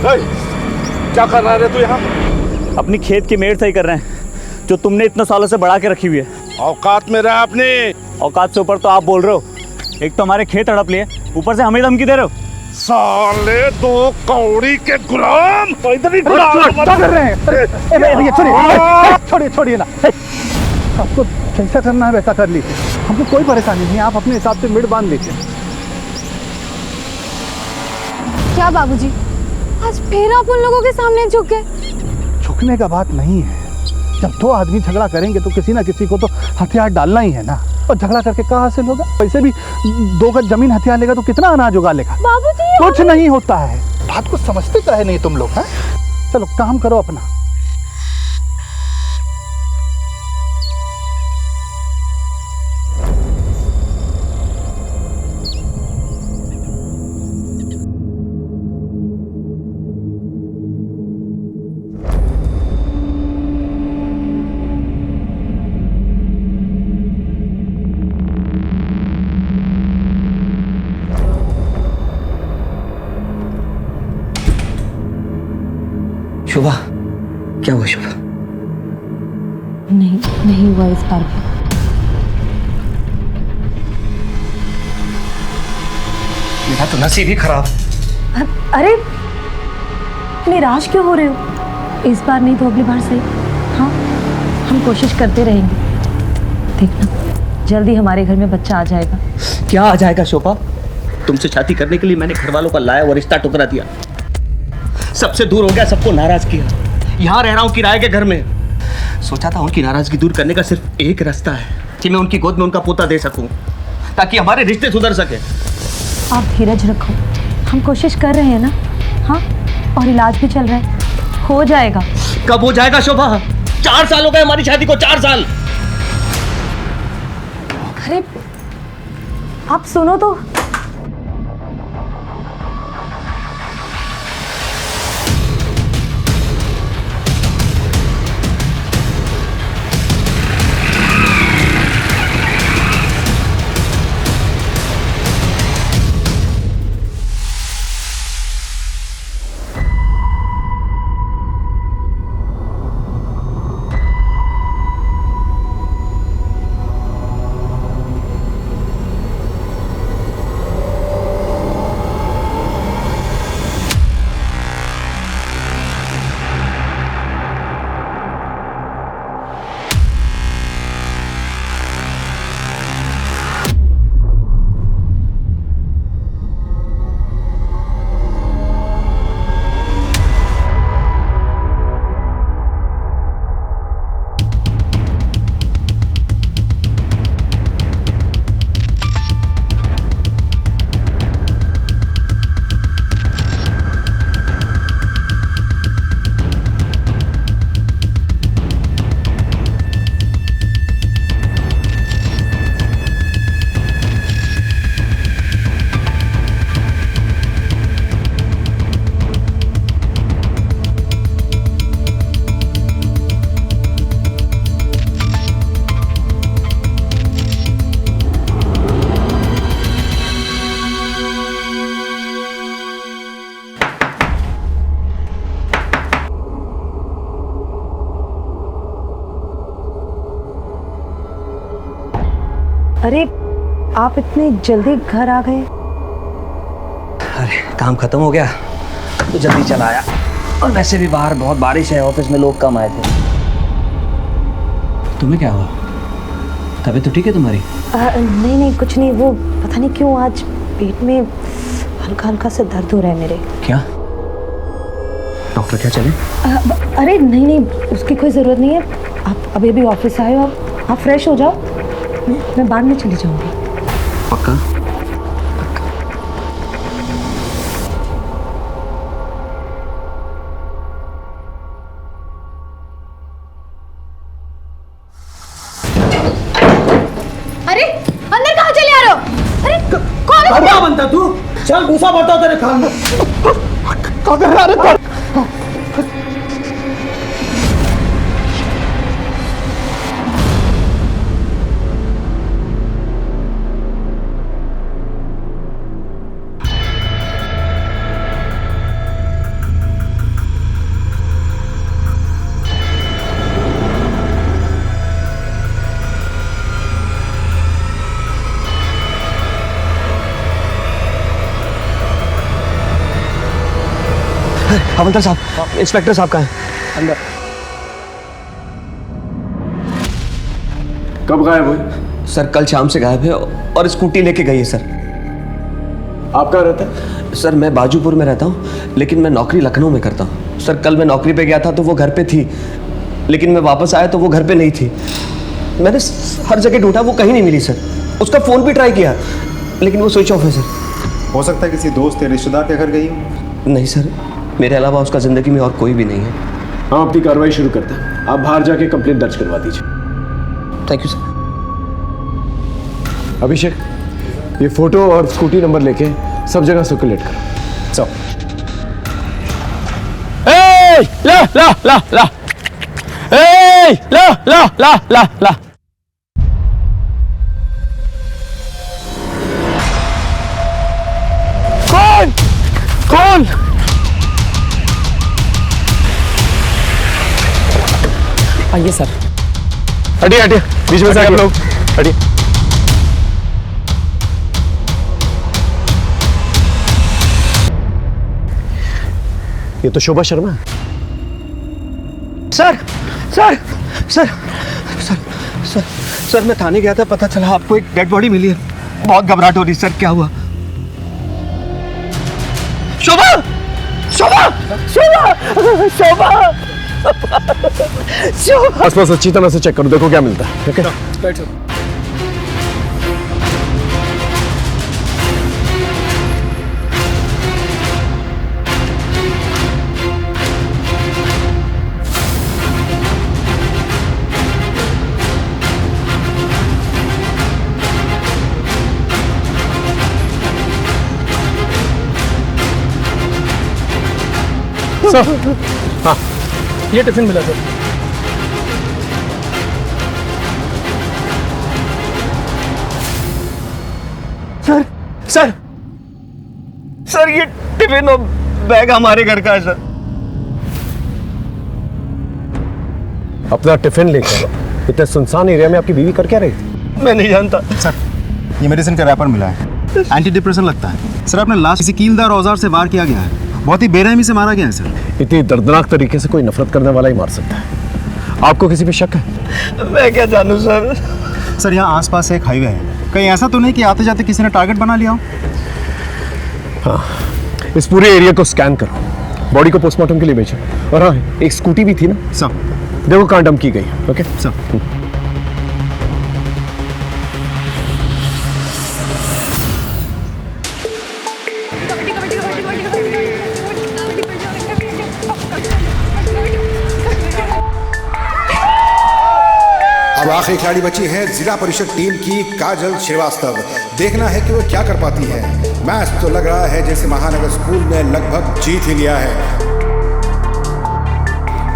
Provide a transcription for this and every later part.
क्या कर रहा है तू यहाँ? अपनी खेत की मेड़ सही कर रहे हैं जो तुमने इतने सालों से बढ़ा के रखी हुई है। औकात में रहा अपने। औकात से ऊपर तो आप बोल रहे हो। एक तो हमारे खेत हड़प लिए, ऊपर से हमें धमकी दे रहे हो। साले दो कौड़ी के गुलाम। इधर ही क्या कर रहे हैं? भैया छोड़िए छोड़िए ना। आपको जैसा करना है वैसा कर लीजिए, हमको कोई परेशानी नहीं, आप अपने हिसाब से मिड बांध लीजिए। क्या बाबूजी, आज फिर आप उन लोगों के सामने झुक गए? झुकने का बात नहीं है, जब दो आदमी झगड़ा करेंगे तो किसी ना किसी को तो हथियार डालना ही है ना। और झगड़ा करके क्या हासिल होगा? वैसे भी 2 गज जमीन हथियार लेगा तो कितना अनाज उगा लेगा? बाबूजी कुछ नहीं होता है, बात को समझते तो है नहीं तुम लोग। हैं, चलो काम करो अपना। शोभा, क्या हुआ शोभा? नहीं हुआ इस बार भी। मेरा तो नसीब ही खराब। अरे निराश क्यों हो रहे हो? इस बार नहीं तो अगली बार सही। हाँ, हम कोशिश करते रहेंगे। देखना जल्दी हमारे घर में बच्चा आ जाएगा। क्या आ जाएगा शोभा? तुमसे शादी करने के लिए मैंने घर वालों का लाया और रिश्ता टुकरा दिया, सबसे दूर हो गया, सबको नाराज किया। यहाँ रह रहा हूँ किराए के घर में। सोचा था उनकी नाराजगी दूर करने का सिर्फ एक रास्ता है कि मैं उनकी गोद में उनका पोता दे सकूं ताकि हमारे रिश्ते सुधर सके। आप धीरज रखो, हम कोशिश कर रहे हैं ना। हाँ, और इलाज भी चल रहा है, हो जाएगा। कब हो जाएगा शोभा? 4 साल हो गए हमारी शादी को, 4 साल। अरे आप सुनो तो। अरे आप इतने जल्दी घर आ गए? अरे काम खत्म हो गया तो जल्दी चला आया, और वैसे भी बाहर बहुत बारिश है, ऑफिस में लोग कम आए थे। तुम्हें क्या हुआ? तबीयत तो ठीक है तुम्हारी? नहीं कुछ नहीं, वो पता नहीं क्यों आज पेट में हल्का हल्का सा दर्द हो रहा है मेरे। क्या डॉक्टर क्या चले? अरे नहीं उसकी कोई ज़रूरत नहीं है। आप अभी भी ऑफिस आए हो, आप फ्रेश हो जाओ, मैं बाद में चली जाऊंगी। पक्का? अरे अंदर कहाँ चले आ रहे हो? अरे कौन है? क्या बनता तू? चल घुसा पड़ता तेरे कान में। क्या कर रहा है? हवलदार साहब, इंस्पेक्टर साहब कहाँ हैं? अंदर। कब गायब हुई? सर कल शाम से गायब है और स्कूटी लेके गई है सर। आप कहाँ रहते हैं? सर मैं बाजूपुर में रहता हूँ, लेकिन मैं नौकरी लखनऊ में करता हूँ। सर कल मैं नौकरी पे गया था तो वो घर पे थी, लेकिन मैं वापस आया तो वो घर पे नहीं थी। मैंने हर जगह ढूंढा, वो कहीं नहीं मिली सर। उसका फ़ोन भी ट्राई किया, लेकिन वो स्विच ऑफ है सर। हो सकता है किसी दोस्त या रिश्तेदार के घर गई हो। नहीं सर, मेरे अलावा उसका ज़िंदगी में और कोई भी नहीं है। हम अपनी कार्रवाई शुरू करते हैं। आप बाहर जाके कंप्लेंट दर्ज करवा दीजिए। Thank you sir. अभिषेक, ये फोटो और स्कूटी नंबर लेके सब जगह सर्कुलेट करो। सब। ला ला ला ला ला ला ला ला ला। कौन कौन? आइए सर। हटिए हटिए, बीच में से आप लोग हटिए। ये तो शोभा शर्मा है। Sir sir sir sir sir sir मैं थाने गया था, पता चला आपको एक डेड बॉडी मिली है। बहुत घबराहट हो रही सर, क्या हुआ? शोभा शोभा शोभा शोभा शोभा। आसपास अच्छी तरह से चेक करो, देखो क्या मिलता है। ओके बैठो। हाँ, ये टिफिन मिला सर। सर सर सर ये टिफिन और बैग हमारे घर का है सर। अपना टिफिन लेकर इतने सुनसान एरिया में आपकी बीवी कर क्या रही थी? मैं नहीं जानता सर, ये मेडिसिन का रैपर मिला है, एंटी डिप्रेशन लगता है। सर आपने लाश किसी कीलदार औजार से वार किया गया है, बहुत ही बेरहमी से मारा गया है सर। इतनी दर्दनाक तरीके से कोई नफरत करने वाला ही मार सकता है। आपको किसी पे शक है? मैं क्या जानूं सर। सर यहाँ आसपास एक हाईवे है, कहीं ऐसा तो नहीं कि आते जाते किसी ने टारगेट बना लिया हो? हाँ, इस पूरे एरिया को स्कैन करो, बॉडी को पोस्टमार्टम के लिए भेजो। और हाँ, एक स्कूटी भी थी ना सब देखो कहाँ डंप की गई है। ओके सब। अब आखिरी खिलाड़ी बची है जिला परिषद टीम की काजल श्रीवास्तव। देखना है कि वो क्या कर पाती है। मैच तो लग रहा है जैसे महानगर स्कूल ने लगभग जीत ही लिया है।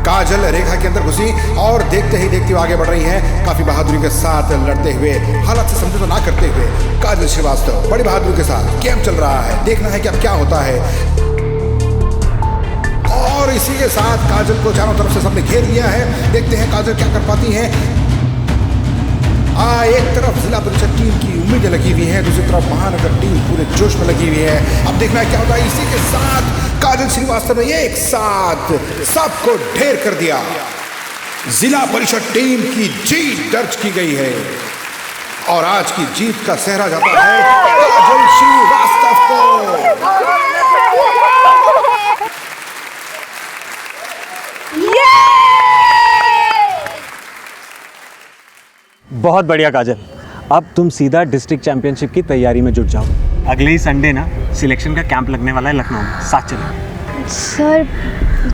काजल रेखा के अंदर घुसी और देखते ही देखते आगे बढ़ रही है, काफी बहादुरी के साथ लड़ते हुए, हालात से समझौता ना करते हुए। काजल श्रीवास्तव बड़ी बहादुरी के साथ गेम चल रहा है। देखना है कि अब क्या होता है। और इसी के साथ काजल को चारों तरफ से सबने घेर लिया है। देखते हैं काजल क्या कर पाती है। एक तरफ जिला परिषद टीम की उम्मीदें लगी हुई हैं, दूसरी तरफ महानगर टीम पूरे जोश में लगी हुई है। अब देखना क्या होता है। इसी के साथ काजल श्रीवास्तव ने एक साथ सबको ढेर कर दिया। जिला परिषद टीम की जीत दर्ज की गई है और आज की जीत का सेहरा जाता है काजल श्रीवास्तव को। बहुत बढ़िया काजल, अब तुम सीधा डिस्ट्रिक्ट चैंपियनशिप की तैयारी में जुट जाओ। अगले ही संडे ना सिलेक्शन का कैंप लगने वाला है लखनऊ में, साथ चलो। सर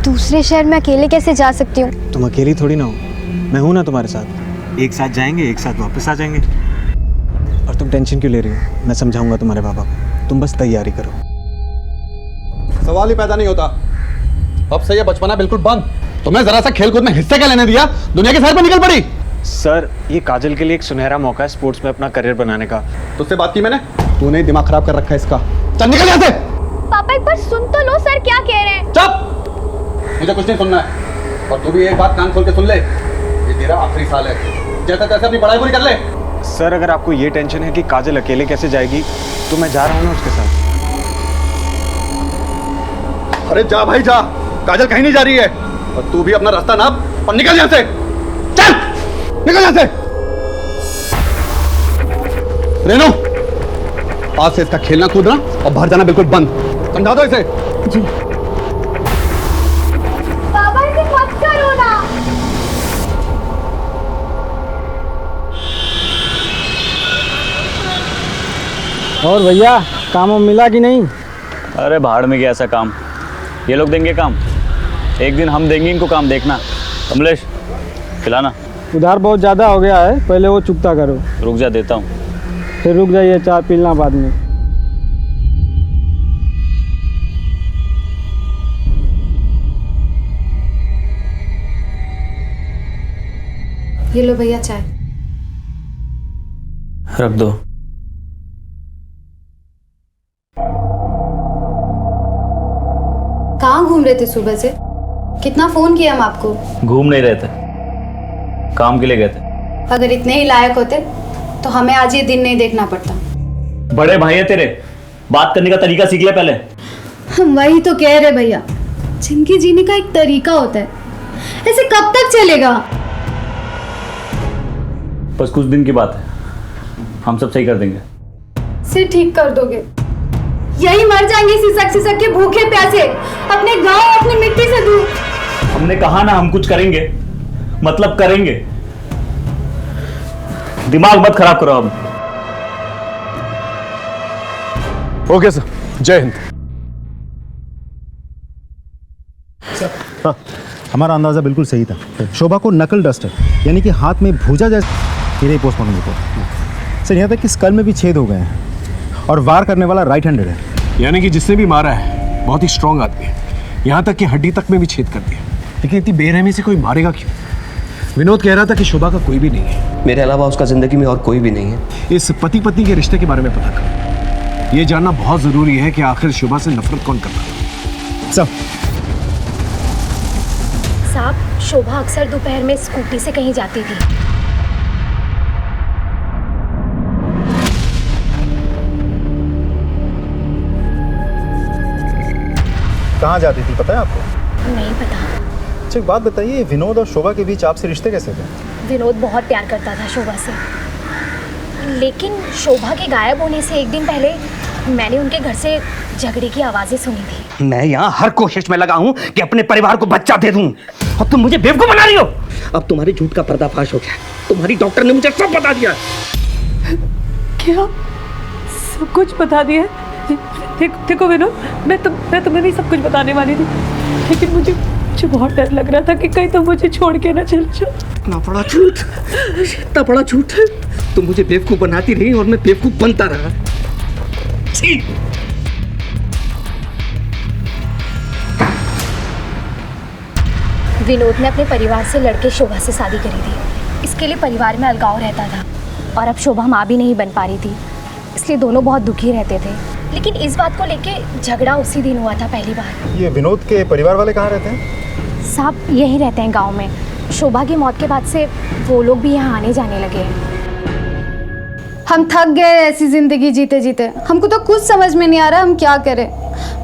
दूसरे शहर में अकेले कैसे जा सकती हूँ? तुम अकेली थोड़ी ना हो, मैं हूँ ना तुम्हारे साथ। एक साथ जाएंगे, एक साथ वापस आ जाएंगे। और तुम टेंशन क्यों ले रही हो? मैं समझाऊंगा तुम्हारे पापा को, तुम बस तैयारी करो। सवाल ही पैदा नहीं होता। अब से ये बचपना बिल्कुल बंद। तुम्हें जरा सा खेल कूद में हिस्से क्या लेने दिया? दुनिया के सर पर निकल पड़ी। सर ये काजल के लिए एक सुनहरा मौका है स्पोर्ट्स में अपना करियर बनाने का। तुझसे बात की मैंने, तूने दिमाग खराब कर रखा है इसका। चल निकल यहाँ से। पापा एक बार सुन तो लो, सर क्या कह रहे हैं। चुप, मुझे कुछ नहीं सुनना है। और तू भी एक बात कान खोल के सुन ले, ये तेरा आखिरी साल है। जैसे तैसे अपनी पढ़ाई पूरी कर ले। सर अगर आपको ये टेंशन है कि काजल अकेले कैसे जाएगी, तो मैं जा रहा हूँ ना उसके साथ। अरे जा भाई जा, काजल कहीं नहीं जा रही है। और तू भी अपना रास्ता नाप और निकल यहाँ से। चल निकल यहाँ से। रेनू, आज से इसका खेलना कूदना और बाहर जाना बिल्कुल बंद। समझा दो इसे। जी। बाबा इसे मत करो ना। और भैया काम मिला कि नहीं? अरे भाड़ में गया ऐसा काम, ये लोग देंगे काम, एक दिन हम देंगे इनको काम। देखना कमलेश, खिलाना। उधार बहुत ज़्यादा हो गया है, पहले वो चुकता करो। रुक जा, देता हूँ। फिर रुक जाइए, चाय पीना बाद में। ये लो भैया चाय। रख दो। कहाँ घूम रहे थे सुबह से? कितना फोन किया हम आपको। घूम नहीं रहे थे, काम के लिए गए थे। अगर इतने ही लायक होते तो हमें आज ये दिन नहीं देखना पड़ता। बड़े भाई है तेरे, बात करने का तरीका सीख ले पहले। हम वही तो कह रहे भैया, जिंदगी जीने का एक तरीका होता है, ऐसे कब तक चलेगा? बस कुछ दिन की बात है, हम सब सही कर देंगे। सिर ठीक कर दोगे? यही मर जाएंगे सिसक के भूखे प्यासे, अपने गांव अपनी मिट्टी से दूर। हमने कहा ना हम कुछ करेंगे, मतलब करेंगे। दिमाग मत खराब करो अब। ओके सर, जय हिंद। हाँ, हमारा अंदाजा बिल्कुल सही था। शोभा को नकल डस्टर यानी कि हाथ में भूजा जैसे ये पोस्टमार्टम रिपोर्ट सर। यहाँ तक कि स्कल में भी छेद हो गए हैं और वार करने वाला राइट हैंडेड है। यानी कि जिसने भी मारा है बहुत ही स्ट्रांग आदमी है, यहाँ तक कि हड्डी तक में भी छेद कर दिया। लेकिन इतनी बेरहमी से कोई मारेगा क्यों? विनोद कह रहा था कि शोभा का कोई भी नहीं है। मेरे अलावा उसका जिंदगी में और कोई भी नहीं है। इस पति पत्नी के रिश्ते के बारे में पता कर, ये जानना बहुत जरूरी है कि आखिर शोभा से नफरत कौन कर रहा है। साहब, शोभा अक्सर दोपहर में स्कूटी से कहीं जाती थी। कहाँ जाती थी पता है आपको? नहीं पता। अच्छा एक बात बताइए, विनोद और शोभा के बीच आपसे रिश्ते कैसे थे? विनोद बहुत प्यार करता था शोभा से, लेकिन शोभा के गायब होने से एक दिन पहले मैंने उनके घर से झगड़े की आवाज़ें सुनी थी। मैं यहाँ हर कोशिश में लगा हूँ कि अपने परिवार को बच्चा दे दूँ, और तुम मुझे बेवकूफ बना रही हो। अब तुम्हारी झूठ का पर्दाफाश हो गया, तुम्हारी डॉक्टर ने मुझे सब बता दिया। क्या सब कुछ बता दिया? देखो विनोद, मैं तुम्हें भी सब कुछ बताने वाली थी, लेकिन मुझे बहुत डर लग रहा था कि कहीं तुम मुझे छोड़ के ना चल जाओ। इतना बड़ा झूठ, इतना बड़ा झूठ। तुम मुझे बेवकूफ बनाती रही और मैं बेवकूफ बनता रहा। छी! विनोद ने अपने परिवार से लड़के शोभा से शादी करी थी। इसके लिए परिवार में अलगाव रहता था, और अब शोभा माँ भी नहीं बन पा रही थी, इसलिए दोनों बहुत दुखी रहते थे। लेकिन इस बात को लेके झगड़ा उसी दिन हुआ था पहली बार। ये विनोद के परिवार वाले कहाँ रहते हैं? साहब यहीं रहते हैं गांव में। शोभा की मौत के बाद से वो लोग भी यहाँ आने जाने लगे हैं। हम थक गए ऐसी जिंदगी जीते जीते, हमको तो कुछ समझ में नहीं आ रहा हम क्या करें।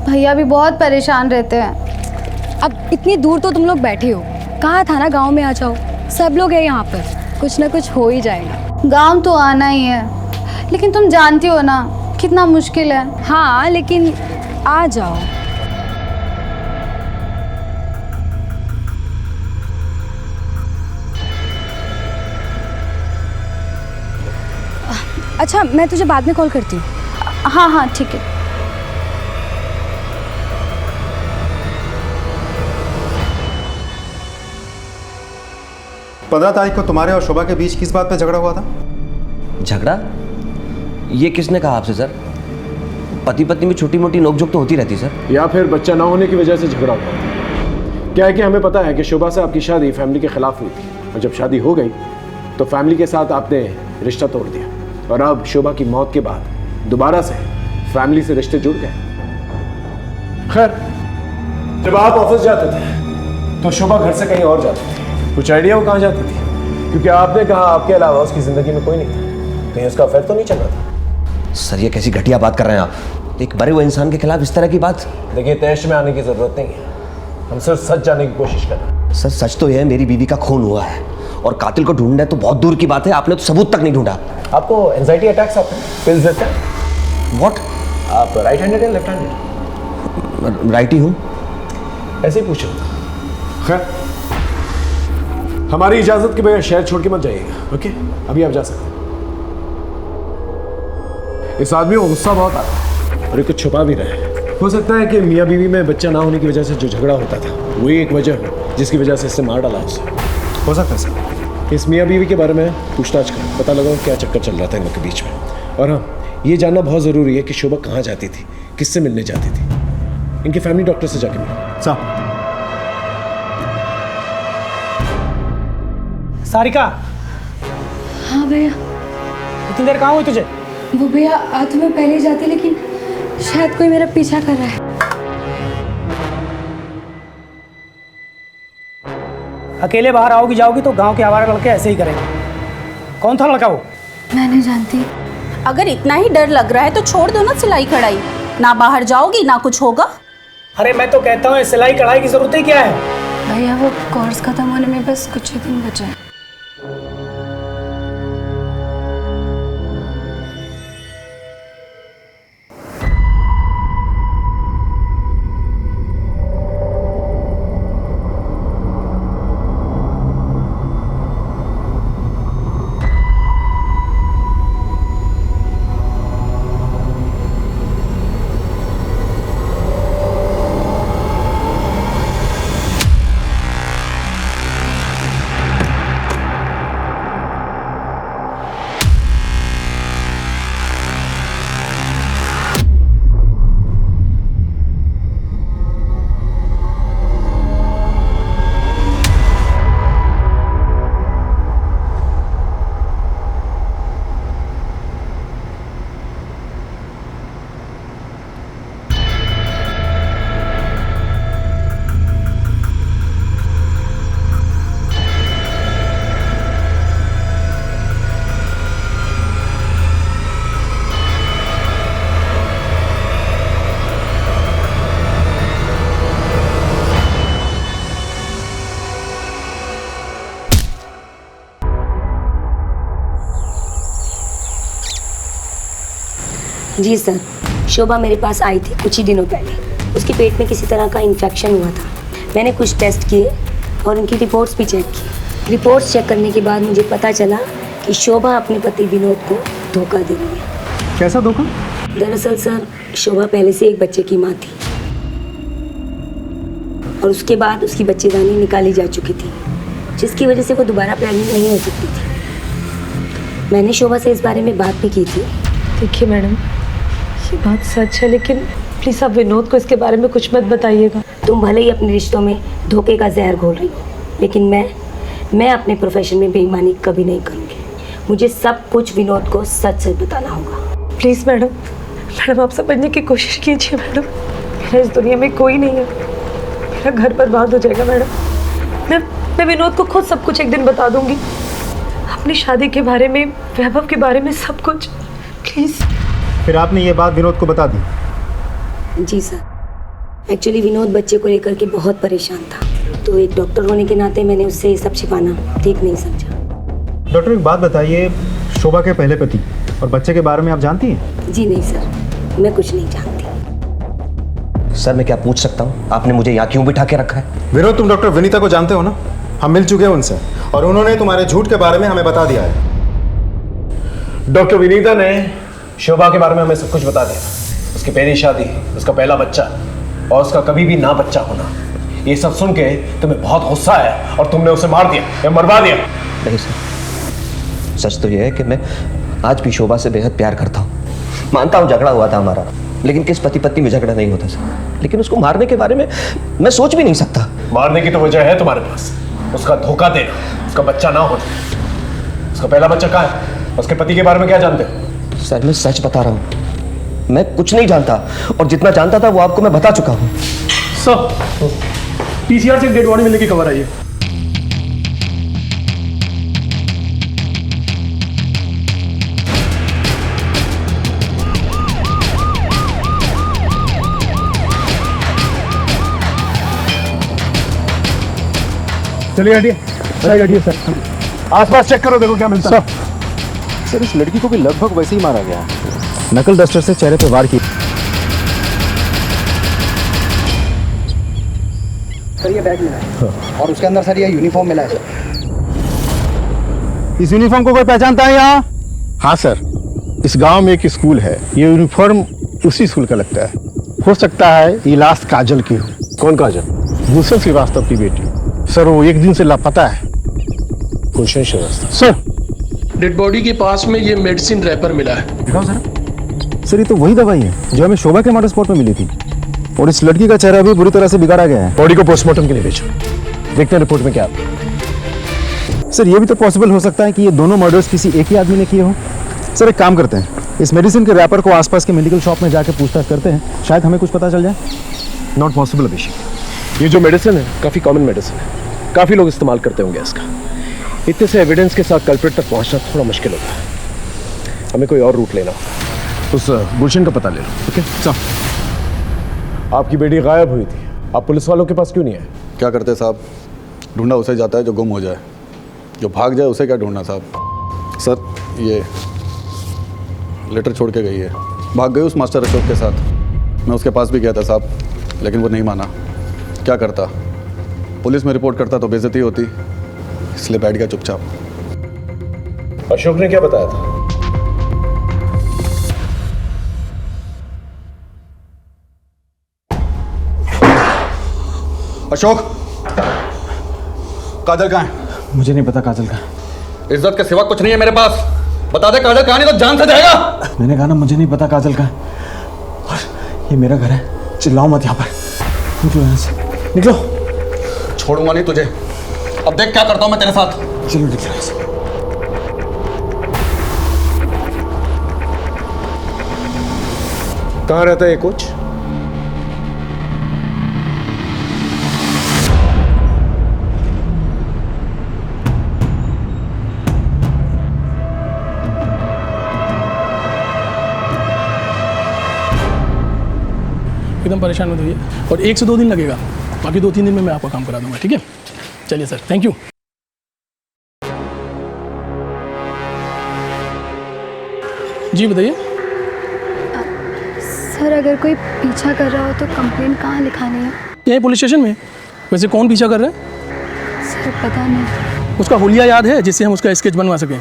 भैया भी बहुत परेशान रहते हैं। अब इतनी दूर तो तुम लोग बैठे हो, कहा था ना गांव में आ जाओ, सब लोग है यहाँ पर, कुछ ना कुछ हो ही जाएगा। गांव तो आना ही है, लेकिन तुम जानती हो ना कितना मुश्किल है। हाँ लेकिन आ जाओ। अच्छा मैं तुझे बाद में कॉल करती हूँ। हाँ हाँ ठीक है। पंद्रह तारीख को तुम्हारे और शोभा के बीच किस बात पे झगड़ा हुआ था? झगड़ा? ये किसने कहा आपसे सर? पति पत्नी में छोटी मोटी नोकझोंक तो होती रहती सर। या फिर बच्चा ना होने की वजह से झगड़ा हुआ। क्या है कि हमें पता है कि शोभा से आपकी शादी फैमिली के खिलाफ हुई थी, और जब शादी हो गई तो फैमिली के साथ आपने रिश्ता तोड़ दिया, और अब शोभा की मौत के बाद दोबारा से फैमिली से रिश्ते जुड़ गए। खैर जब आप ऑफिस जाते थे तो शोभा घर से कहीं और जाती थी। कुछ आइडिया वो कहाँ जाती थी? क्योंकि आपने कहा आपके अलावा उसकी जिंदगी में कोई नहीं था, कहीं उसका अफेयर तो नहीं चल रहा था? सर ये कैसी घटिया बात कर रहे हैं आप? एक मरे हुए इंसान के खिलाफ इस तरह की बात। देखिए, तैश में आने की जरूरत नहीं है, हम सिर्फ सच जानने की कोशिश कर रहे हैं। सर सच तो यह है मेरी बीवी का खून हुआ है, और कातिल को ढूंढना तो बहुत दूर की बात है, आपने तो सबूत तक नहीं ढूंढा। आपको एंजाइटी अटैक्स आते हैं, पिल्स लेते हैं? व्हाट? आप राइट हैंडेड या लेफ्ट हैंडेड? राइट ही हूँ। ऐसे ही पूछो। खैर, हमारी इजाजत के बगैर शहर छोड़ के मत जाइएगा, ओके? अभी आप जा सकते हैं। इस आदमी को गुस्सा बहुत आ रहा है और ये कुछ छुपा भी रहा है। हो सकता है कि मियाँ बीवी में बच्चा ना होने की वजह से जो झगड़ा होता था वही एक वजह हो जिसकी वजह से इससे मार डाला उसे। हो सकता है सर। इस मियाँ बीवी के बारे में पूछताछ करो, पता लगाओ क्या चक्कर चल रहा था इन लोग के बीच में। और हाँ, ये जानना बहुत ज़रूरी है कि शोभा कहाँ जाती थी, किससे मिलने जाती थी। इनके फैमिली डॉक्टर से जाके मिलो। सारिका। हाँ भैया। इतनी देर कहाँ हुई तुझे? वो भैया आ तो मैं पहले ही जाती, लेकिन शायद कोई मेरा पीछा कर रहा है। अकेले बाहर आओगी जाओगी तो गांव के आवारा लड़के ऐसे ही करेंगे। कौन था लड़का वो? मैं नहीं जानती। अगर इतना ही डर लग रहा है तो छोड़ दो ना सिलाई कढ़ाई, ना बाहर जाओगी ना कुछ होगा। अरे मैं तो कहता हूँ सिलाई कढ़ाई की जरूरत ही क्या है? भैया वो कोर्स खत्म होने में बस कुछ ही दिन बचे हैं। जी सर, शोभा मेरे पास आई थी कुछ ही दिनों पहले। उसके पेट में किसी तरह का इन्फेक्शन हुआ था। मैंने कुछ टेस्ट किए और उनकी रिपोर्ट्स भी चेक की। रिपोर्ट्स चेक करने के बाद मुझे पता चला कि शोभा अपने पति विनोद को धोखा दे रही है। कैसा धोखा? दरअसल सर, शोभा पहले से एक बच्चे की माँ थी और उसके बाद उसकी बच्चेदानी निकाली जा चुकी थी, जिसकी वजह से वो दोबारा प्रेग्नेंट नहीं हो सकती थी। मैंने शोभा से इस बारे में बात भी की थी। देखिए मैडम, ये बात सच है, लेकिन प्लीज़ आप विनोद को इसके बारे में कुछ मत बताइएगा। तुम भले ही अपने रिश्तों में धोखे का जहर घोल रही हो, लेकिन मैं अपने प्रोफेशन में बेईमानी कभी नहीं करूँगी। मुझे सब कुछ विनोद को सच सच बताना होगा। प्लीज़ मैडम आप समझने की कोशिश कीजिए मैडम। मेरा इस दुनिया में कोई नहीं है, मेरा घर बर्बाद हो जाएगा मैडम। मैं विनोद को खुद सब कुछ एक दिन बता दूंगी, अपनी शादी के बारे में, वैभव के बारे में, सब कुछ। प्लीज़। फिर आपने ये बात विनोद को बता दी? जी सर, एक्चुअली विनोद बच्चे को लेकर के बहुत परेशान था, तो एक डॉक्टर होने के नाते मैंने उससे ये सब छिपाना ठीक नहीं समझा। डॉक्टर एक बात बताइए, शोभा के पहले पति और बच्चे के बारे में आप जानती हैं? जी नहीं सर, मैं कुछ नहीं जानती। सर मैं क्या पूछ सकता हूँ, आपने मुझे यहाँ क्यों बिठा के रखा है? विनोद, तुम डॉक्टर विनीता को जानते हो ना? हम मिल चुके हैं उनसे और उन्होंने तुम्हारे झूठ के बारे में हमें बता दिया है। डॉक्टर विनीता ने शोभा के बारे में हमें सब कुछ बता दिया। उसकी पहली शादी, उसका पहला बच्चा और उसका कभी भी ना बच्चा होना। ये सब सुन के तुम्हें बहुत गुस्सा आया और तुमने उसे मार दिया या मरवा दिया। नहीं सर, सच तो यह है कि मैं आज भी शोभा से बेहद प्यार करता हूँ। मानता हूँ झगड़ा हुआ था हमारा, लेकिन किस पति पत्नी में झगड़ा नहीं होता सर। लेकिन उसको मारने के बारे में मैं सोच भी नहीं सकता। मारने की तो वजह है तुम्हारे पास, उसका धोखा देना, उसका बच्चा ना होना। उसका पहला बच्चा कहाँ है? उसके पति के बारे में क्या जानते हो? सर मैं सच बता रहा हूँ, मैं कुछ नहीं जानता और जितना जानता था वो आपको मैं बता चुका हूँ। सर, पीसीआर से डेड बॉडी मिलने की खबर आई है। चलिए हटिए, हटिए सर। आसपास चेक करो, देखो क्या मिलता है। सर इस लड़की को भी लगभग वैसे ही मारा गया है, नकल डस्टर से चेहरे पे वार की। सर ये बैग मिला है और उसके अंदर सर ये यूनिफॉर्म मिला है सर। इस यूनिफॉर्म को कोई पहचानता है यहाँ? हाँ सर, इस गांव में एक स्कूल है, ये यूनिफॉर्म उसी स्कूल का लगता है। हो सकता है ये लास्ट काजल की हो। कौन काजल? गुलशन श्रीवास्तव की बेटी। सर वो एक दिन से लापता है। गुलशन श्रीवास्तव? सर डेड बॉडी के पास में ये मेडिसिन रैपर मिला है। दिखाओ सर। सर ये तो वही दवाई है जो हमें शोभा के मर्डर स्पॉट में मिली थी, और इस लड़की का चेहरा भी बुरी तरह से बिगाड़ा गया है। बॉडी को पोस्टमार्टम के लिए भेजो, देखते हैं रिपोर्ट में क्या। सर ये भी तो पॉसिबल हो सकता है कि ये दोनों मर्डर्स किसी एक ही आदमी ने किए हो। सर एक काम करते हैं, इस मेडिसिन के रैपर को आसपास के मेडिकल शॉप में जाके पूछताछ करते हैं, शायद हमें कुछ पता चल जाए। नॉट पॉसिबल अभिषेक, ये जो मेडिसिन है काफ़ी कॉमन मेडिसिन है, काफ़ी लोग इस्तेमाल करते होंगे इसका। इतने से एविडेंस के साथ कल्प्रिट तक पहुंचना थोड़ा मुश्किल होता है। हमें कोई और रूट लेना, उस गुलशन का पता ले लो। ओके साहब, आपकी बेटी गायब हुई थी, आप पुलिस वालों के पास क्यों नहीं आए? क्या करते साहब, ढूंढा उसे जाता है जो गुम हो जाए, जो भाग जाए उसे क्या ढूंढना साहब। सर ये लेटर छोड़ के गई है, भाग गई उस मास्टर अशोक के साथ। मैं उसके पास भी गया था साहब, लेकिन वो नहीं माना। क्या करता, पुलिस में रिपोर्ट करता तो बेइज्जती होती, इसलिए बैठ गया चुपचाप। अशोक ने क्या बताया था? अशोक, काजल कहाँ है? मुझे नहीं पता काजल का। इज्जत के सिवा कुछ नहीं है मेरे पास, बता दे काजल कहाँ, नहीं तो जान से जाएगा। मैंने कहा ना मुझे नहीं पता काजल का, और ये मेरा घर है, चिल्लाओ मत यहाँ पर। निकलो यहाँ से, निकलो। छोड़ूंगा नहीं तुझे, अब देख क्या करता हूँ मैं तेरे साथ। चलो निकलो यहाँ से। कहाँ रहता है ये कोच? एकदम परेशान मत होइए, और 1 से 2 दिन लगेगा, बाकी 2-3 दिन में मैं आपका काम करा दूंगा। ठीक है, चलिए सर, थैंक यू। जी बताइए। सर अगर कोई पीछा कर रहा हो तो कंप्लेंट कहाँ लिखानी है? यही पुलिस स्टेशन में। वैसे कौन पीछा कर रहा है? सर पता नहीं। उसका हुलिया याद है जिससे हम उसका स्केच बनवा सकें?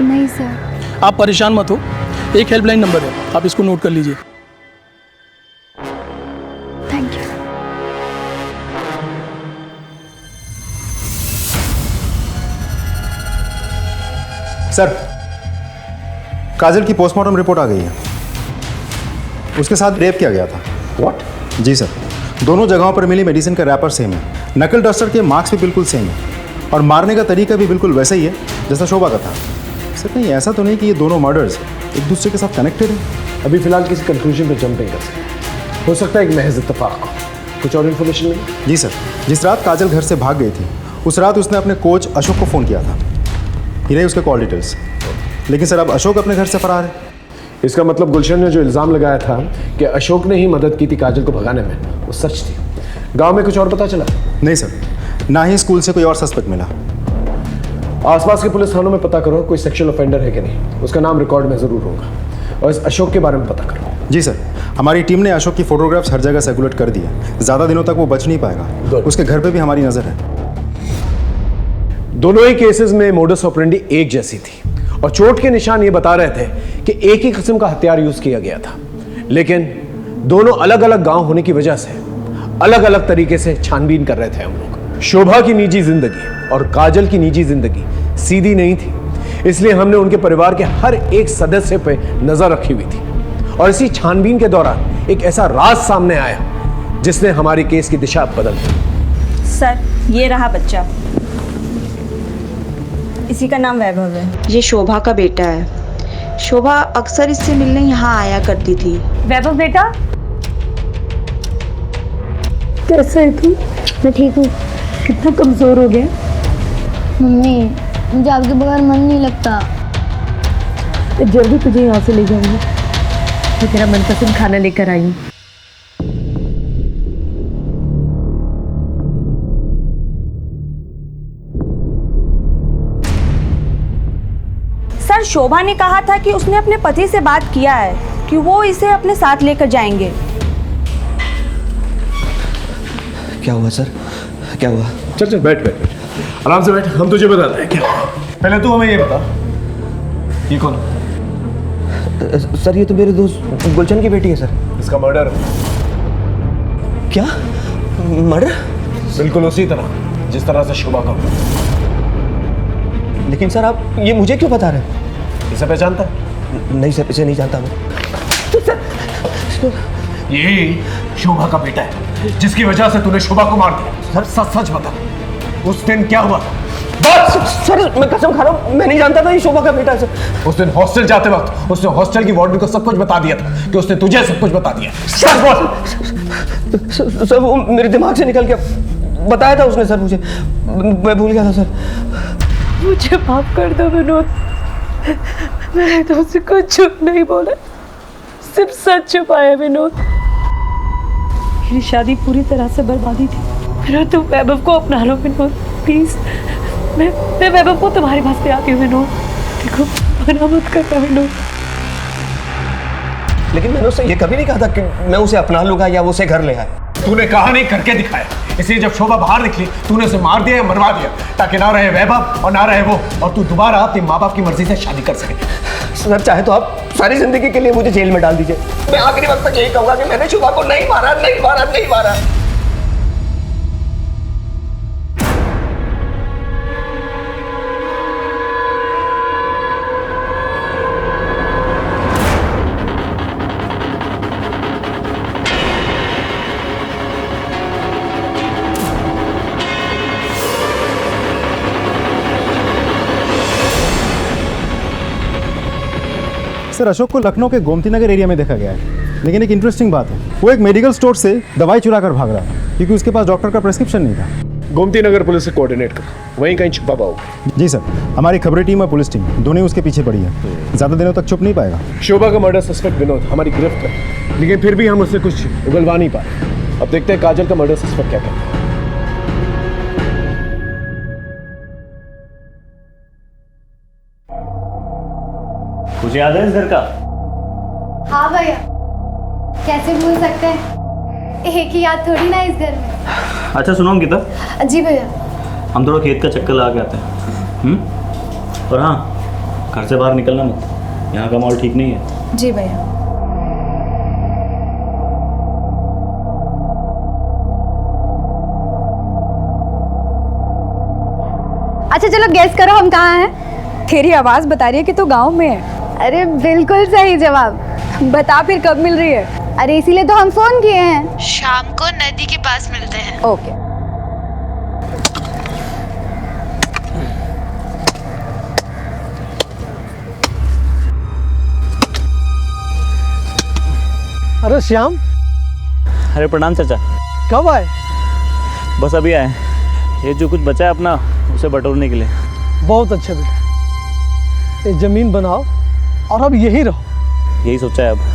नहीं सर। आप परेशान मत हो, एक हेल्पलाइन नंबर है, आप इसको नोट कर लीजिए। Thank you. सर काजल की पोस्टमार्टम रिपोर्ट आ गई है, उसके साथ रेप किया गया था। व्हाट? जी सर, दोनों जगहों पर मिली मेडिसिन का रैपर सेम है, नकल डस्टर के मार्क्स भी बिल्कुल सेम है, और मारने का तरीका भी बिल्कुल वैसा ही है जैसा शोभा का था। सर कहीं ऐसा तो नहीं कि ये दोनों मर्डर्स एक दूसरे के साथ कनेक्टेड हैं? अभी फिलहाल किसी कंक्लूजन पे जंप नहीं कर सकते, हो सकता है एक महज इत्तेफाक। कुछ और इन्फॉर्मेशन नहीं? जी सर, जिस रात काजल घर से भाग गई थी उस रात उसने अपने कोच अशोक को फ़ोन किया था। ये रही उसके कॉल डिटेल्स। लेकिन सर अब अशोक अपने घर से फरार है। इसका मतलब गुलशन ने जो इल्ज़ाम लगाया था कि अशोक ने ही मदद की थी काजल को भगाने में, वो सच थी। गांव में कुछ और पता चला? नहीं सर, ना ही स्कूल से कोई और सस्पेक्ट मिला। आसपास के पुलिस थानों में पता करो कोई सेक्सुअल ऑफेंडर है कि नहीं, उसका नाम रिकॉर्ड में ज़रूर होगा, और इस अशोक के बारे में पता करो। जी सर, हमारी टीम ने अशोक की फोटोग्राफ्स हर जगह सर्कुलेट कर दी है, ज़्यादा दिनों तक वो बच नहीं पाएगा। उसके घर पे भी हमारी नज़र है। दोनों ही केसेस में मोडस ऑपरेंडी एक जैसी थी, और चोट के निशान ये बता रहे थे कि एक ही किस्म का हथियार यूज किया गया था, लेकिन दोनों अलग अलग गांव होने की वजह से अलग अलग तरीके से छानबीन कर रहे थे हम लोग। शोभा की निजी जिंदगी और काजल की निजी जिंदगी सीधी नहीं थी, इसलिए हमने उनके परिवार के हर एक सदस्य पे नजर रखी हुई थी, और इसी छानबीन के दौरान एक ऐसा राज सामने आया जिसने हमारी केस की दिशा बदल दी। सर ये रहा बच्चा, इसी का नाम वैभव है। ये शोभा का बेटा है। शोभा अक्सर इससे मिलने यहाँ आया करती थी। वैभव बेटा, कैसे है तू? मैं ठीक हूँ। कितना कमजोर हो गया? मम्मी मुझे आपके बगैर मन नहीं लगता। मैं जल्दी तुझे यहाँ से ले जाऊंगी, मैं तेरा मनपसंद खाना लेकर आई हूँ। शोभा ने कहा था कि उसने अपने पति से बात किया है कि वो इसे अपने साथ लेकर जाएंगे। क्या हुआ सर? क्या हुआ? चल चल बैठ बैठ बैठ आराम से बैठ, हम तुझे बताते हैं क्या हुआ। पहले तू हमें ये बता, ये कौन है? सर ये तो मेरे दोस्त गुलशन की बेटी है सर। इसका मर्डर। क्या मर्डर? बिल्कुल उसी तरह जिस तरह से शोभा का हुआ। लेकिन सर आप ये मुझे क्यों बता रहे हैं? इसे पहचानता? नहीं सर, इसे नहीं जानता मैं। ये शोभा का बेटा है जिसकी वजह से तूने शोभा को मार दिया। सर सच सच बता, उस दिन क्या हुआ था? बस सर मैं कसम खा रहा हूँ, मैं नहीं जानता था ये शोभा का बेटा है सर। उस दिन हॉस्टल जाते वक्त उसने हॉस्टल की वार्डन को सब कुछ बता दिया था कि उसने तुझे सब कुछ बता दिया। सच बोल। सर वो मेरे दिमाग से निकल गया, बताया था उसने सर मुझे, मैं भूल गया था सर। मुझे माफ कर दो विनोद, मैंने तुमसे कुछ झूठ नहीं बोला, सिर्फ सच छुपाया विनोद। मेरी शादी पूरी तरह से बर्बादी थी। मेरा तुम वैभव को अपना लो विनोद प्लीज। मैं वैभव को तुम्हारे पास ले आती हूँ विनोद, देखो मना मत करना विनोद। लेकिन मैंने उससे ये कभी नहीं कहा था कि मैं उसे अपना लूंगा या वो उसे घर ले आए। तूने कहा नहीं, करके दिखाया। इसलिए जब शोभा बाहर निकली तूने उसे मार दिया या मरवा दिया ताकि ना रहे वैभव और ना रहे वो, और तू दोबारा अपने माँ बाप की मर्जी से शादी कर सके। सर चाहे तो आप सारी जिंदगी के लिए मुझे जेल में डाल दीजिए, मैं आखिरी वक्त तक यही कहूंगा कि मैंने शोभा को नहीं मारा, नहीं मारा, नहीं मारा। सर अशोक को लखनऊ के गोमती नगर एरिया में देखा गया है, लेकिन एक इंटरेस्टिंग बात है, वो एक मेडिकल स्टोर से दवाई चुरा कर भाग रहा था क्योंकि उसके पास डॉक्टर का प्रेस्क्रिप्शन नहीं था। गोमती नगर पुलिस से कोऑर्डिनेट कर, वहीं कहीं छुपा पाओ। जी सर, हमारी खबरें टीम और पुलिस टीम दोनों ही उसके पीछे पड़ी है, ज़्यादा दिनों तक छुप नहीं पाएगा। शोभा का मर्डर सस्पेक्ट विनोद हमारी गिरफ्त है, लेकिन फिर भी हम उससे कुछ उगलवा नहीं पाए। अब देखते हैं काजल का मर्डर सस्पेक्ट क्या कहता है। कुछ याद है इस घर का? हाँ भैया, कैसे भूल सकते हैं, एक ही याद थोड़ी ना इस घर में। अच्छा सुनो अंकिता, जी भैया। हम थोड़ा खेत का चक्कर लगा के आते हैं। और हाँ, घर से बाहर निकलना मत, यहाँ का माहौल ठीक नहीं है। जी भैया। अच्छा चलो गैस करो हम कहाँ हैं? तेरी आवाज़ बता रही है कि तू गांव में है। अरे बिल्कुल सही जवाब। बता फिर कब मिल रही है? अरे इसीलिए तो हम फोन किए हैं। शाम को नदी के पास मिलते हैं। ओके। अरे श्याम। अरे प्रणाम चाचा। कब आए? बस अभी आए, ये जो कुछ बचा है अपना उसे बटोरने के लिए। बहुत अच्छा बेटा, ये जमीन बनाओ और अब यही रहो। यही सोचा है अब।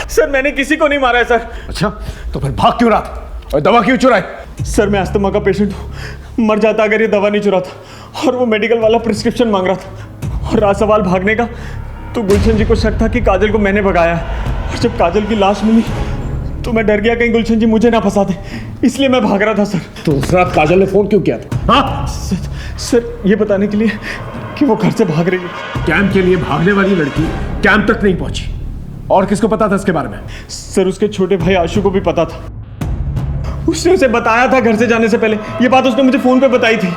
सर मैंने किसी को नहीं मारा है सर। अच्छा तो फिर भाग क्यों रहा था और दवा क्यों चुराई? सर मैं अस्थमा का पेशेंट हूँ, मर जाता अगर ये दवा नहीं चुराता। और वो मेडिकल वाला प्रिस्क्रिप्शन मांग रहा था। और रहा सवाल भागने का, तो गुलशन जी को शक था कि काजल को मैंने भगाया है। और जब काजल की लाश मिली तो मैं डर गया कहीं गुलशन जी मुझे ना फंसा दे, इसलिए मैं भाग रहा था सर। तो उस रात काजल ने फोन क्यों किया था? हाँ सर ये बताने के लिए कि वो घर से भाग रही है। कैंप के लिए भागने वाली लड़की कैंप तक नहीं पहुंची। और किसको पता था इसके बारे में? सर उसके छोटे भाई आशु को भी पता था, उसने उसे बताया था घर से जाने से पहले। ये बात उसने मुझे फोन पे बताई थी।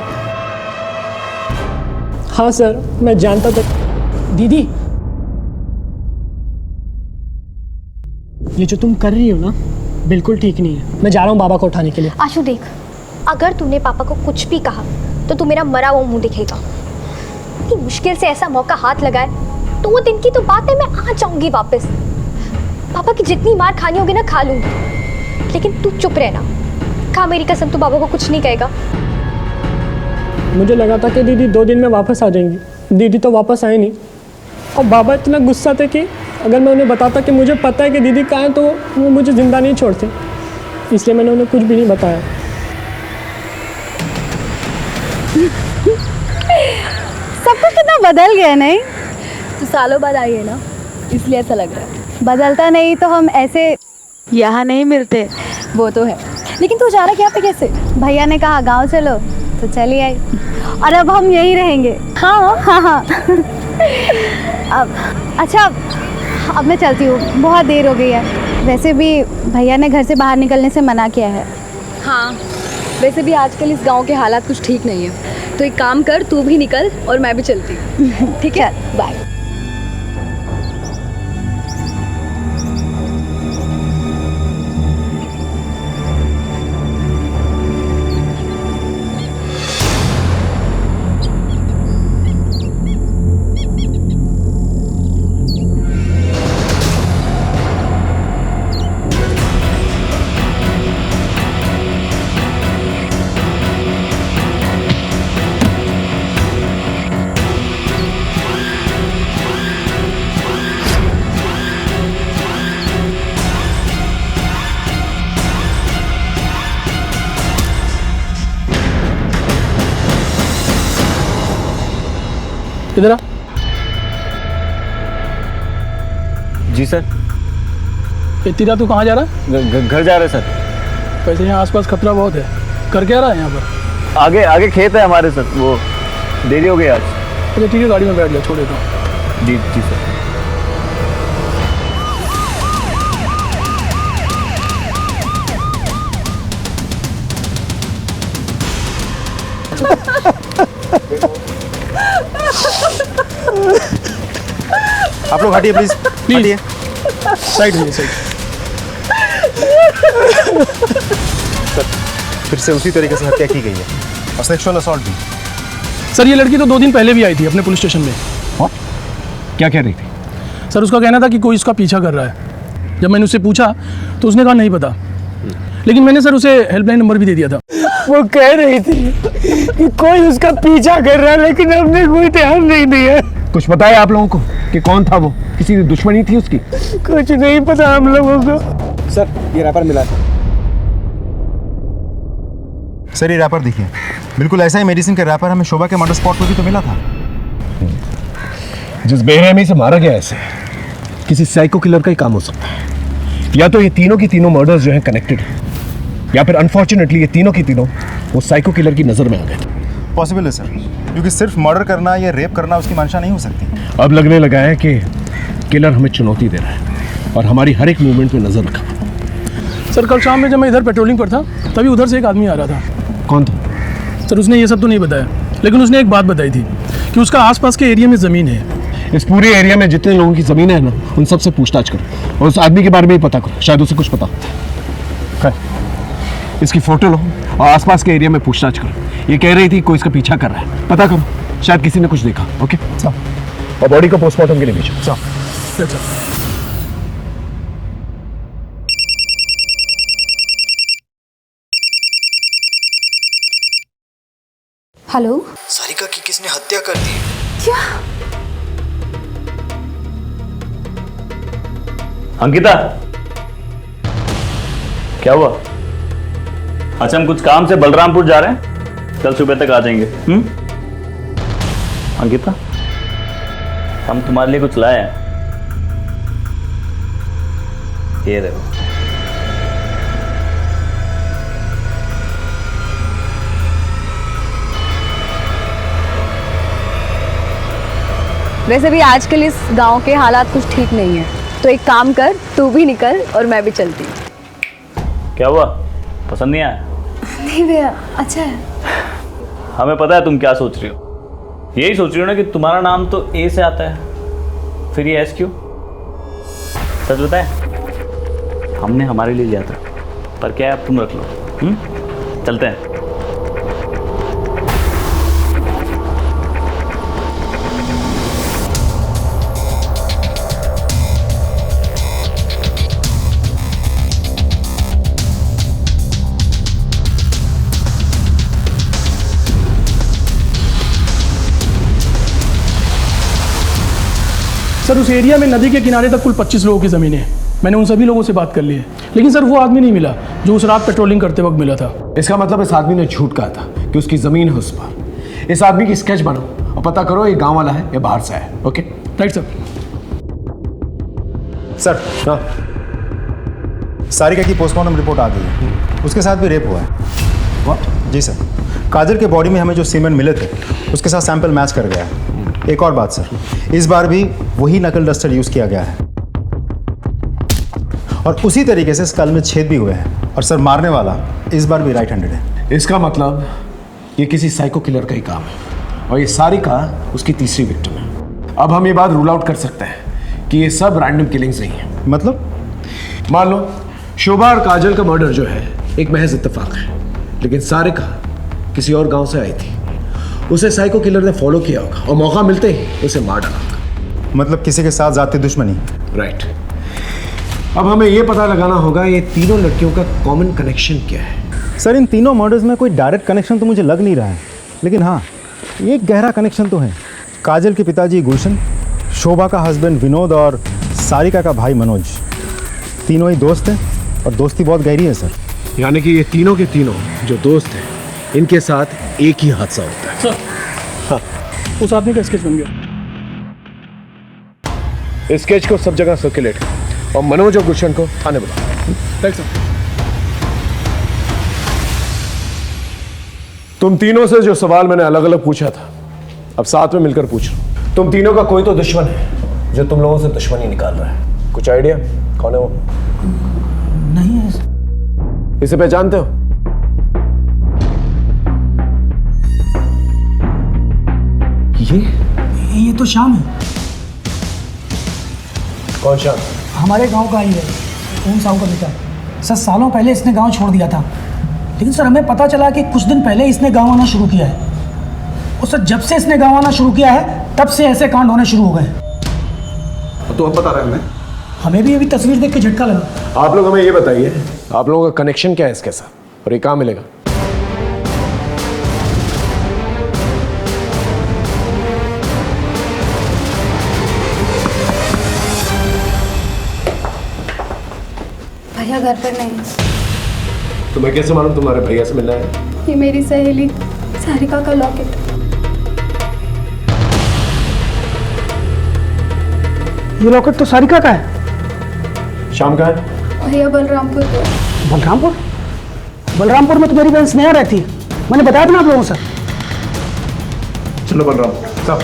हाँ सर मैं जानता था। दीदी ये जो तुम कर रही हो ना बिल्कुल ठीक नहीं है। मैं जा रहा हूँ बाबा को उठाने के लिए। आशु देख, अगर तूने पापा को कुछ भी कहा तो तू मेरा मरा हुआ मुंह दिखेगा। इतनी मुश्किल से ऐसा मौका हाथ लगाए तो वो दिन की तो बात है, मैं आ जाऊंगी वापस। पापा की जितनी मार खानी होगी ना खा लूंगी, लेकिन तू चुप रहना। खा मेरी कसम, तू पापा को कुछ नहीं कहेगा। मुझे लगा था कि दीदी 2 दिन में वापस आ जाएंगी, दीदी तो वापस आई नहीं, और बाबा इतना गुस्सा थे कि अगर मैं उन्हें बताता कि मुझे पता है कि दीदी कहाँ है तो वो मुझे ज़िंदा नहीं छोड़ते, इसलिए मैंने उन्हें कुछ भी नहीं बताया। सब कुछ कितना बदल गया नहीं? तो सालों बाद आई है ना, इसलिए ऐसा लग रहा है। बदलता नहीं तो हम ऐसे यहाँ नहीं मिलते, वो तो है। लेकिन तू जा रहा क्या पे कैसे? भैया ने कहा गांव चलो तो चली आई, और अब हम यहीं रहेंगे। हाँ हाँ हाँ। अब अच्छा, अब मैं चलती हूँ, बहुत देर हो गई है। वैसे भी भैया ने घर से बाहर निकलने से मना किया है। हाँ, वैसे भी आजकल इस गांव के हालात कुछ ठीक नहीं है, तो एक काम कर, तू भी निकल और मैं भी चलती हूँ। ठीक है, बाय। इधर आ। जी सर। तेरा तू कहाँ जा रहा है? घर जा रहे सर। वैसे यहाँ आसपास खतरा बहुत है, कर क्या रहा है यहाँ पर? आगे आगे खेत है हमारे सर, वो देरी हो गई आज। अच्छा ठीक है, गाड़ी में बैठ जा, छोड़ देता हूँ। जी जी सर। आप लोग हटिए प्लीज, हटिए। साइड में साइड। सर फिर से उसी तरीके से हत्या की गई है और सेक्सुअल असॉल्ट भी। सर ये लड़की तो 2 दिन पहले भी आई थी अपने पुलिस स्टेशन में। क्या कह रही थी? सर उसका कहना था कि कोई इसका पीछा कर रहा है। जब मैंने उससे पूछा तो उसने कहा नहीं पता, लेकिन मैंने सर उसे हेल्पलाइन नंबर भी दे दिया था। वो कह रही थी कि कोई उसका पीछा कर रहा है, लेकिन हमने कोई ध्यान नहीं दिया। कुछ बताया आप लोगों को कि कौन था वो? किसी दुश्मनी थी उसकी? कुछ नहीं पता हम लोगों को। सर ये रैपर मिला था। सर ये रैपर देखिए, बिल्कुल ऐसा ही मेडिसिन का रैपर हमें शोभा के मर्डर स्पॉट पर भी तो मिला था। जिस बेरहमी से मारा गया ऐसे किसी साइको किलर का ही काम हो सकता है, या तो ये तीनों की तीनों मर्डर्स जो हैं कनेक्टेड है, या फिर अनफॉर्चुनेटली ये तीनों की तीनों वो साइको किलर की नजर में आ गए। पॉसिबल है सर, क्योंकि सिर्फ मर्डर करना या रेप करना उसकी मंशा नहीं हो सकती। अब लगने लगा है कि किलर हमें चुनौती दे रहा है और हमारी हर एक मूवमेंट पे नजर रखा। सर कल शाम में जब मैं इधर पेट्रोलिंग पर था तभी उधर से एक आदमी आ रहा था। कौन था? सर उसने ये सब तो नहीं बताया, लेकिन उसने एक बात बताई थी कि उसका आसपास के एरिया में ज़मीन है। इस पूरे एरिया में जितने लोगों की ज़मीन है ना, उन सब से पूछताछ करो और उस आदमी के बारे में ही पता करो, शायद उसे कुछ पता। इसकी फोटो लो और आसपास के एरिया में पूछताछ करो। ये कह रही थी कोई इसका पीछा कर रहा है, पता करो, शायद किसी ने कुछ देखा। ओके, और बॉडी को पोस्टमार्टम के लिए भेजो। हेलो, सारिका की किसने हत्या कर दी? क्या? अंकिता, क्या हुआ? अच्छा हम कुछ काम से बलरामपुर जा रहे हैं, कल सुबह तक आ जाएंगे। अंकिता, हम तुम्हारे लिए कुछ लाए हैं, ये देखो। वैसे भी आजकल इस गांव के हालात कुछ ठीक नहीं है, तो एक काम कर, तू भी निकल और मैं भी चलती हूँ। क्या हुआ, पसंद नहीं आया? नहीं भैया, अच्छा है। हमें पता है तुम क्या सोच रही हो। यही सोच रही हो ना कि तुम्हारा नाम तो ए से आता है, फिर ये एस क्यों? सच बताए, हमने हमारे लिए लिया था, पर क्या है अब तुम रख लो। चलते हैं। सर उस एरिया में नदी के किनारे तक कुल 25 लोगों की ज़मीनें हैं। मैंने उन सभी लोगों से बात कर ली है, लेकिन सर वो आदमी नहीं मिला जो उस रात पेट्रोलिंग करते वक्त मिला था। इसका मतलब इस आदमी ने झूठ कहा था कि उसकी ज़मीन है उस पर। इस आदमी की स्केच बनाओ और पता करो ये गांव वाला है या बाहर से है। Okay right sir. सर हाँ, सारिका की पोस्टमार्टम रिपोर्ट आ गई है, उसके साथ भी रेप हुआ है। व्हाट? जी सर, काजल के बॉडी में हमें जो सीमेंट मिले थे उसके साथ सैंपल मैच कर गया है। एक और बात सर, इस बार भी वही नकल डस्टर यूज़ किया गया है और उसी तरीके से स्कल में छेद भी हुए हैं। और सर मारने वाला इस बार भी राइट हैंडेड है। इसका मतलब ये किसी साइको किलर का ही काम है और ये सारिका उसकी तीसरी विक्टिम है। अब हम ये बात रूल आउट कर सकते हैं कि ये सब रैंडम किलिंग्स नहीं है। मतलब मान लो शोभा और काजल का मर्डर जो है एक महज इत्तेफाक है, लेकिन सारिका किसी और गांव से आई थी, उसे साइको किलर ने फॉलो किया होगा और मौका मिलते ही उसे मार डाला होगा। मतलब किसी के साथ जाती दुश्मनी। राइट। अब हमें यह पता लगाना होगा ये तीनों लड़कियों का कॉमन कनेक्शन क्या है। सर इन तीनों मर्डर्स में कोई डायरेक्ट कनेक्शन तो मुझे लग नहीं रहा है, लेकिन हाँ एक गहरा कनेक्शन तो है। काजल के पिताजी गुलशन, शोभा का हस्बैंड विनोद और सारिका का भाई मनोज, तीनों ही दोस्त हैं और दोस्ती बहुत गहरी है सर। यानी कि ये तीनों के तीनों जो दोस्त हैं इनके साथ एक ही हादसा होता है। सर हाँ, उस आदमी का स्केच बन गया। स्केच को सब जगह सर्कुलेट और मनोज और गुलशन को थाने बुलाओ। Right sir. तुम तीनों से जो सवाल मैंने अलग अलग पूछा था अब साथ में मिलकर पूछ रहा हूं। तुम तीनों का कोई तो दुश्मन है जो तुम लोगों से दुश्मनी निकाल रहा है। कुछ आइडिया कौन है वो? नहीं है। इसे पहचानते हो? ये तो श्याम है। कौन श्याम? हमारे गांव का ही है, ओम साहू का बेटा। सर सालों पहले इसने गांव छोड़ दिया था, लेकिन सर हमें पता चला कि कुछ दिन पहले इसने गांव आना शुरू किया है। और सर जब से इसने गांव आना शुरू किया है तब से ऐसे कांड होने शुरू हो गए। तो हम बता रहे हैं हमें भी अभी तस्वीर देख के झटका लगा। आप लोग हमें ये बताइए आप लोगों का कनेक्शन क्या है इसके साथ और ये कहाँ मिलेगा? भैया घर पर नहीं। तुम्हें कैसे मालूम तुम्हारे भैया से मिलना है? ये मेरी सहेली सारिका का लॉकेट। ये लॉकेट तो सारिका का है। शाम का है? भैया बलरामपुर को। बलरामपुर? बलरामपुर में तो मेरी बहन स्नेहा रहती है, मैंने बताया था ना आप लोगों से। चलो बलरामपुर सब।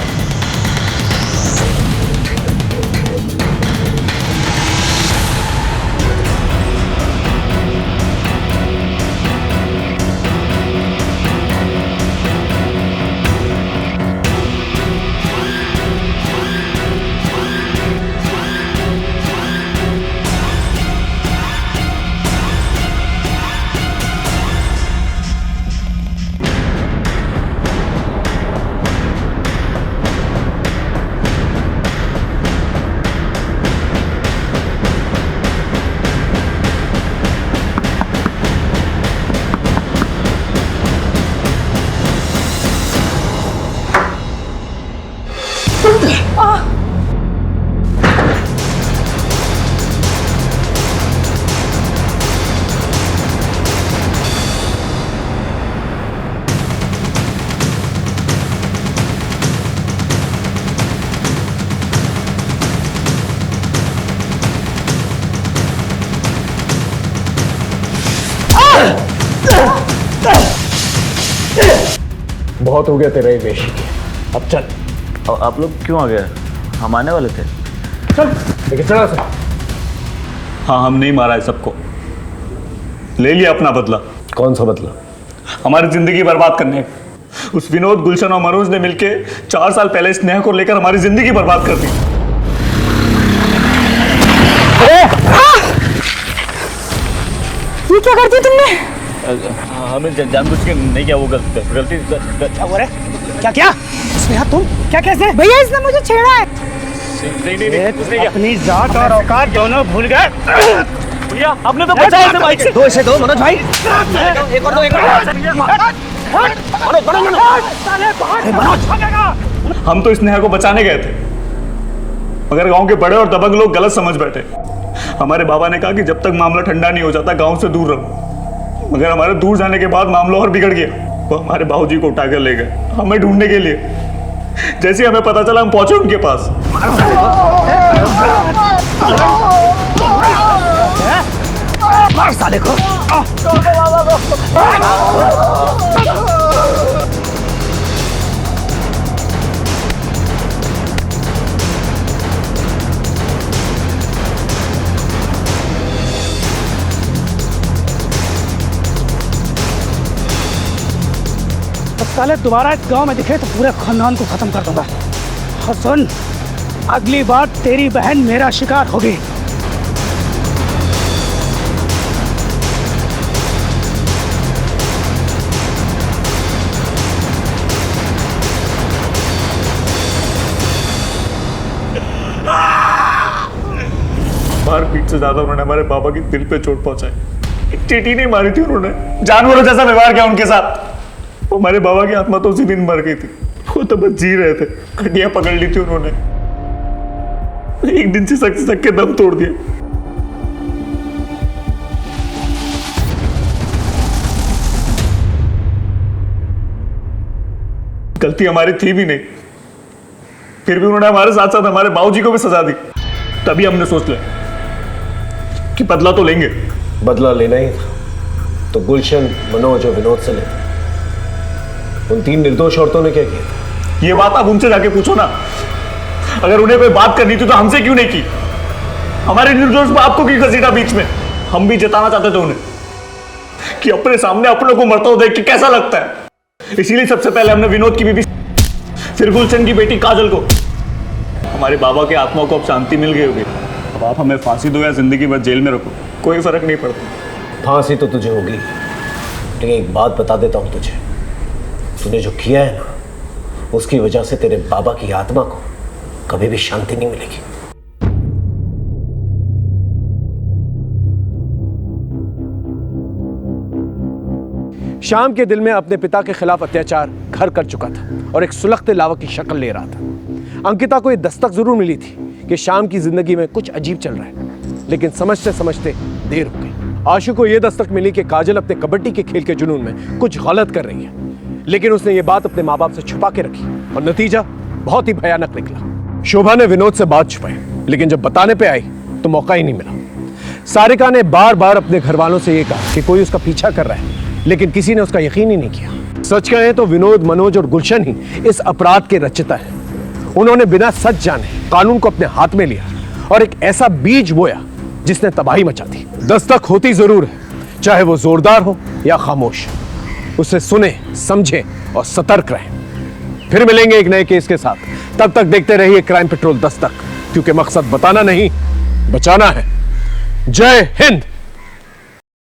बहुत हो गया तेरे वेशी के, अब चल। और आप लोग क्यों आ गए? हम आने वाले थे। चल लेकिन चला सर। हाँ हमने ही मारा है सबको, ले लिया अपना बदला। कौन सा बदला? हमारी जिंदगी बर्बाद करने का। उस विनोद, गुलशन और मनोज ने मिलके 4 साल पहले स्नेहा को लेकर हमारी जिंदगी बर्बाद कर दी। ये क्या कर दिया तुमने? हमें जानबूझ के नहीं किया, वो गलती। क्या हो रहा है? क्या क्या स्नेहा तुम क्या कैसे? भैया इसने मुझे छेड़ा है। नहीं, अपनी जात और औकात दोनों भूल गए। भैया आपने तो बचाया इसे बाइक से। दो इसे दो मनोज भाई। एक और दो, एक और। हम तो स्नेहा को बचाने गए थे मगर गांव के बड़े और दबंग लोग गलत समझ बैठे। हमारे बाबा ने कहा कि जब तक मामला ठंडा नहीं हो जाता गांव से दूर रहो, मगर हमारे दूर जाने के बाद मामला और बिगड़ गया। वो हमारे बाबूजी को उठाकर ले गए हमें ढूंढने के लिए। जैसे हमें पता चला हम पहुंचे उनके पास। मार साले को। साले दोबारा इस गांव में दिखे तो पूरे खानदान को खत्म कर दूंगा। और सुन, अगली बार तेरी बहन मेरा शिकार होगी। मारपीट से ज्यादा उन्होंने हमारे बाबा की दिल पे चोट पहुंचाई। एक चींटी नहीं मारी थी उन्होंने, जानवरों जैसा व्यवहार किया उनके साथ। वो हमारे बाबा की आत्मा तो उसी दिन मर गई थी, वो तो बस जी रहे थे। हड्डियां पकड़ ली थी उन्होंने, एक दिन से सक के दम तोड़ दिया। गलती हमारी थी भी नहीं, फिर भी उन्होंने हमारे साथ साथ हमारे बाबूजी को भी सजा दी। तभी हमने सोच लिया कि बदला तो लेंगे। बदला लेना ही था तो गुलशन, मनोज और विनोद से लेते। उन 3 निर्दोष औरतों ने क्या किया? ये बात आप उनसे जाके पूछो ना। अगर उन्हें कोई बात करनी थी तो हमसे क्यों नहीं की? हमारे निर्दोष बाप को क्यों घसीटा बीच में? हम भी जताना चाहते थे उन्हें कि अपने सामने अपनों को मरता हुआ देख के कैसा लगता है। इसीलिए सबसे पहले हमने विनोद की बीबी, फिर गुलशन की बेटी काजल को। हमारे बाबा के आत्मा को अब शांति मिल गई होगी। अब आप हमें फांसी दो या जिंदगी भर जेल में रखो, कोई फर्क नहीं पड़ता। फांसी तो तुझे होगी, लेकिन एक बात बता देता हूं तुझे, तूने जो किया है ना, उसकी वजह से तेरे बाबा की आत्मा को कभी भी शांति नहीं मिलेगी। शाम के दिल में अपने पिता के खिलाफ अत्याचार घर कर चुका था और एक सुलगते लावा की शक्ल ले रहा था। अंकिता को यह दस्तक जरूर मिली थी कि शाम की जिंदगी में कुछ अजीब चल रहा है, लेकिन समझते समझते देर हो गई। आशु को यह दस्तक मिली कि काजल अपने कबड्डी के खेल के जुनून में कुछ गलत कर रही है, लेकिन उसने ये बात अपने माँ बाप से छुपा के रखी और नतीजा बहुत ही भयानक निकला। शोभा ने विनोद से बात छुपाई, लेकिन जब बताने पे आई तो मौका ही नहीं मिला। सारिका ने बार बार अपने घर वालों से ये कहा कि कोई उसका पीछा कर रहा है, लेकिन किसी ने उसका यकीन ही नहीं किया। सच कहें तो विनोद, मनोज और गुलशन ही इस अपराध के रचयिता हैं। उन्होंने बिना सच जाने कानून को अपने हाथ में लिया और एक ऐसा बीज बोया जिसने तबाही मचा दी। दस्तक होती जरूर है, चाहे वो जोरदार हो या खामोश। उसे सुने, समझे और सतर्क रहें। फिर मिलेंगे एक नए केस के साथ। तब तक देखते रहिए क्राइम पेट्रोल दस्तक, क्योंकि मकसद बताना नहीं, बचाना है। जय हिंद।